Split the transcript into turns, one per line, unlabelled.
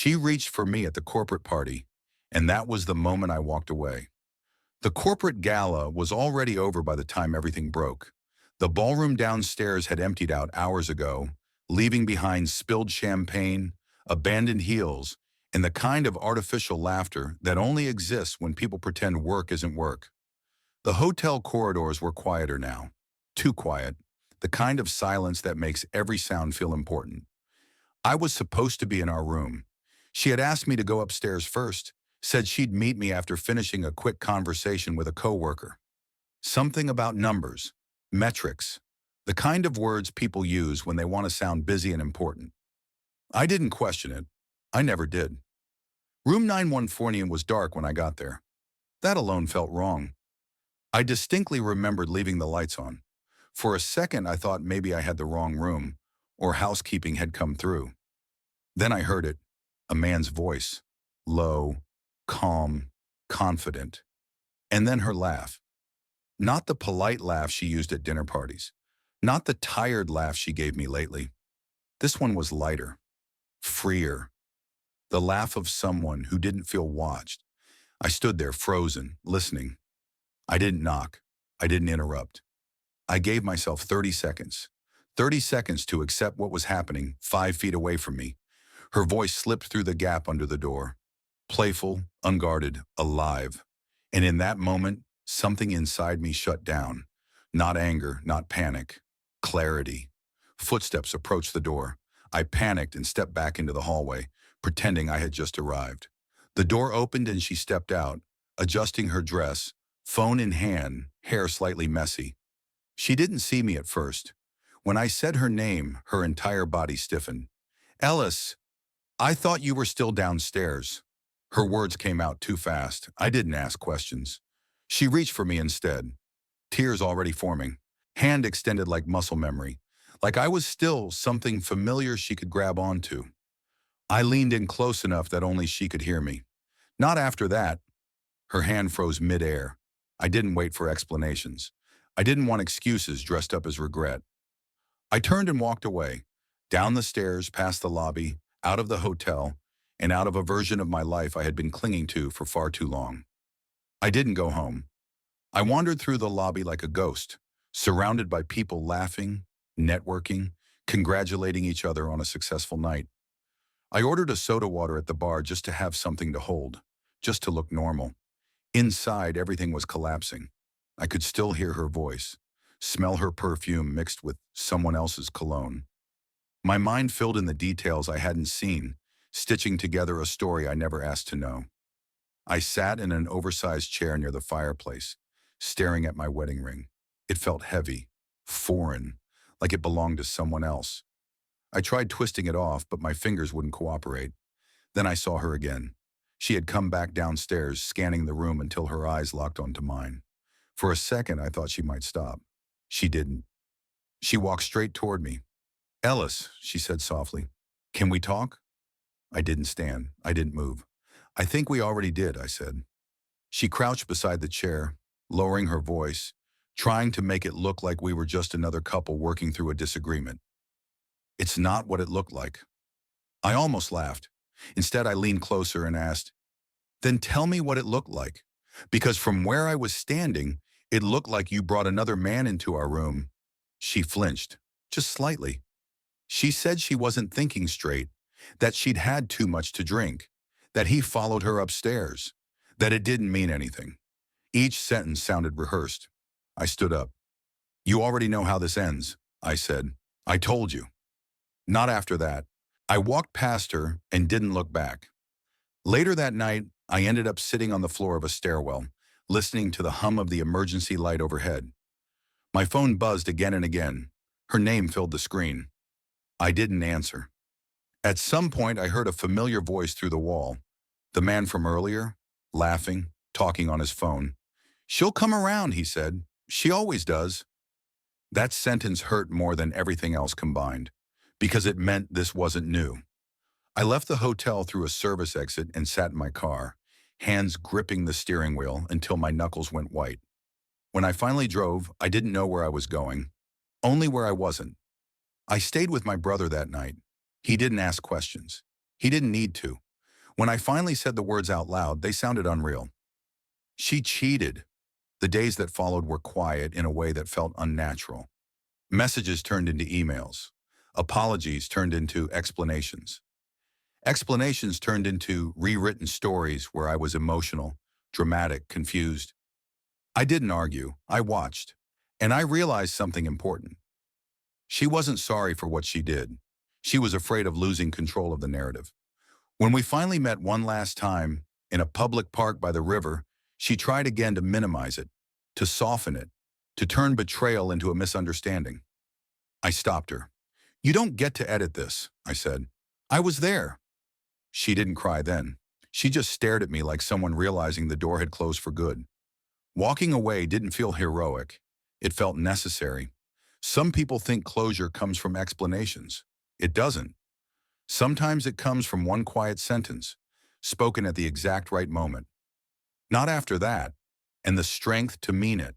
She reached for me at the corporate party, and that was the moment I walked away. The corporate gala was already over by the time everything broke. The ballroom downstairs had emptied out hours ago, leaving behind spilled champagne, abandoned heels, and the kind of artificial laughter that only exists when people pretend work isn't work. The hotel corridors were quieter now. Too quiet. The kind of silence that makes every sound feel important. I was supposed to be in our room. She had asked me to go upstairs first, said she'd meet me after finishing a quick conversation with a coworker. Something about numbers, metrics, the kind of words people use when they want to sound busy and important. I didn't question it. I never did. Room 914 was dark when I got there. That alone felt wrong. I distinctly remembered leaving the lights on. For a second, I thought maybe I had the wrong room, or housekeeping had come through. Then I heard it, a man's voice, low, calm, confident. And then her laugh. Not the polite laugh she used at dinner parties. Not the tired laugh she gave me lately. This one was lighter, freer. The laugh of someone who didn't feel watched. I stood there frozen, listening. I didn't knock. I didn't interrupt. I gave myself 30 seconds. 30 seconds to accept what was happening 5 feet away from me. Her voice slipped through the gap under the door. Playful, unguarded, alive. And in that moment, something inside me shut down. Not anger, not panic. Clarity. Footsteps approached the door. I panicked and stepped back into the hallway, pretending I had just arrived. The door opened and she stepped out, adjusting her dress, phone in hand, hair slightly messy. She didn't see me at first. When I said her name, her entire body stiffened. "Ellis, I thought you were still downstairs." Her words came out too fast. I didn't ask questions. She reached for me instead, tears already forming, hand extended like muscle memory, like I was still something familiar she could grab onto. I leaned in close enough that only she could hear me. Not after that. Her hand froze midair. I didn't wait for explanations. I didn't want excuses dressed up as regret. I turned and walked away, down the stairs, past the lobby, out of the hotel, and out of a version of my life I had been clinging to for far too long. I didn't go home. I wandered through the lobby like a ghost, surrounded by people laughing, networking, congratulating each other on a successful night. I ordered a soda water at the bar just to have something to hold, just to look normal. Inside, everything was collapsing. I could still hear her voice, smell her perfume mixed with someone else's cologne. My mind filled in the details I hadn't seen, stitching together a story I never asked to know. I sat in an oversized chair near the fireplace, staring at my wedding ring. It felt heavy, foreign, like it belonged to someone else. I tried twisting it off, but my fingers wouldn't cooperate. Then I saw her again. She had come back downstairs, scanning the room until her eyes locked onto mine. For a second, I thought she might stop. She didn't. She walked straight toward me. "Ellis," she said softly, "can we talk?" I didn't stand. I didn't move. "I think we already did," I said. She crouched beside the chair, lowering her voice, trying to make it look like we were just another couple working through a disagreement. It's not what it looked like. I almost laughed. Instead, I leaned closer and asked, "Then tell me what it looked like. Because from where I was standing, it looked like you brought another man into our room." She flinched, just slightly. She said she wasn't thinking straight, that she'd had too much to drink, that he followed her upstairs, that it didn't mean anything. Each sentence sounded rehearsed. I stood up. "You already know how this ends," I said. "I told you." Not after that. I walked past her and didn't look back. Later that night, I ended up sitting on the floor of a stairwell, listening to the hum of the emergency light overhead. My phone buzzed again and again. Her name filled the screen. I didn't answer. At some point, I heard a familiar voice through the wall. The man from earlier, laughing, talking on his phone. "She'll come around," he said. "She always does." That sentence hurt more than everything else combined, because it meant this wasn't new. I left the hotel through a service exit and sat in my car, hands gripping the steering wheel until my knuckles went white. When I finally drove, I didn't know where I was going, only where I wasn't. I stayed with my brother that night. He didn't ask questions. He didn't need to. When I finally said the words out loud, they sounded unreal. She cheated. The days that followed were quiet in a way that felt unnatural. Messages turned into emails. Apologies turned into explanations. Explanations turned into rewritten stories where I was emotional, dramatic, confused. I didn't argue. I watched. And I realized something important. She wasn't sorry for what she did. She was afraid of losing control of the narrative. When we finally met one last time, in a public park by the river, she tried again to minimize it, to soften it, to turn betrayal into a misunderstanding. I stopped her. "You don't get to edit this," I said. "I was there." She didn't cry then. She just stared at me like someone realizing the door had closed for good. Walking away didn't feel heroic. It felt necessary. Some people think closure comes from explanations. It doesn't. Sometimes it comes from one quiet sentence, spoken at the exact right moment. Not after that, and the strength to mean it.